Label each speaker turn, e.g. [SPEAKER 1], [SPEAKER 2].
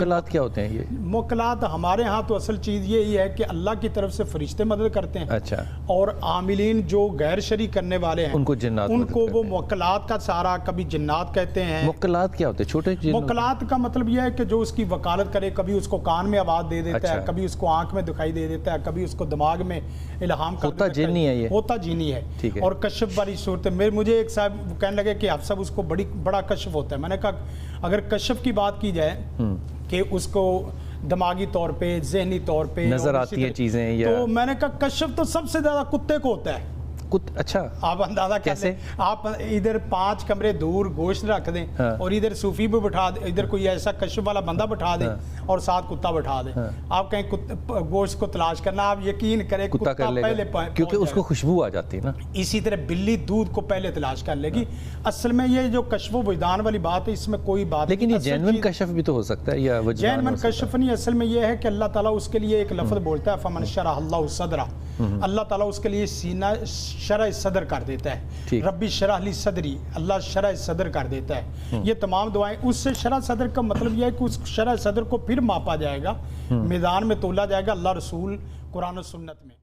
[SPEAKER 1] موکلات کیا ہوتے ہیں یہ؟
[SPEAKER 2] موکلات ہمارے ہاں تو اصل چیز یہی ہے کہ اللہ کی طرف سے فرشتے مدد کرتے ہیں،
[SPEAKER 1] اچھا،
[SPEAKER 2] اور عاملین جو غیر شرعی کرنے والے ہیں
[SPEAKER 1] ان کو جنات
[SPEAKER 2] ان
[SPEAKER 1] مدد
[SPEAKER 2] کو
[SPEAKER 1] کرتے
[SPEAKER 2] وہ
[SPEAKER 1] ہیں۔
[SPEAKER 2] موکلات کا سارا، کبھی جنات کہتے ہیں۔
[SPEAKER 1] موکلات کیا ہوتے ہیں؟ چھوٹے جن؟
[SPEAKER 2] موکلات کا مطلب یہ ہے کہ جو اس کی وکالت کرے، کبھی اس کو کان میں آواز دے دیتا ہے،
[SPEAKER 1] اچھا۔
[SPEAKER 2] کبھی اس کو آنکھ میں دکھائی دے دیتا ہے، کبھی اس کو دماغ میں الہام کر
[SPEAKER 1] ہوتا
[SPEAKER 2] دیتا ہے۔
[SPEAKER 1] جنی ہے یہ؟
[SPEAKER 2] ہوتا جنی ہے،
[SPEAKER 1] ٹھیک ہے۔
[SPEAKER 2] اور کشف والی صورت ہے۔ مجھے ایک صاحب کہنے لگے کہ آپ صاحب اس کو بڑا کشف ہوتا ہے۔ میں نے کہا اگر کشف کی بات کی جائے کہ اس کو دماغی طور پہ، ذہنی طور پہ
[SPEAKER 1] نظر آتی ہیں چیزیں، یا
[SPEAKER 2] تو میں نے کہا کشف تو سب سے زیادہ کتے کو ہوتا ہے۔
[SPEAKER 1] اچھا،
[SPEAKER 2] آپ اندازہ کر
[SPEAKER 1] کیسے؟
[SPEAKER 2] لیں، آپ ادھر 5 کمرے دور گوشت رکھ دیں اور ادھر صوفی بھی بٹھا دیں، ادھر کوئی ایسا کشف والا بندہ بٹھا دیں اور ساتھ کتا بٹھا دیں، آپ کہیں گوشت کو تلاش کرنا، آپ یقین کریں
[SPEAKER 1] کتا کر لے
[SPEAKER 2] پہلے
[SPEAKER 1] گا، کیونکہ اس کو خوشبو آ جاتی ہے نا۔
[SPEAKER 2] اسی طرح بلی دودھ کو پہلے تلاش کر لے گی۔ اصل میں یہ جو کشف و وجدان والی بات ہے، اس میں کوئی بات نہیں۔
[SPEAKER 1] لیکن یہ جینون کشف بھی تو ہو سکتا ہے، یا وجدان
[SPEAKER 2] جینون کشف نہیں، اصل میں یہ ہے کہ اللہ تعالیٰ اس کے لیے ایک لفظ بولتا ہے فمن شرح اللہ صدرہ، اللہ تعالیٰ اس کے لیے سینہ شرح صدر کر دیتا ہے۔ ربی شرح لی صدری، اللہ شرح صدر کر دیتا ہے۔ یہ تمام دعائیں اس سے شرح صدر کا مطلب یہ ہے کہ اس شرح صدر کو پھر ماپا جائے گا، میدان میں تولا جائے گا اللہ رسول قرآن و سنت میں۔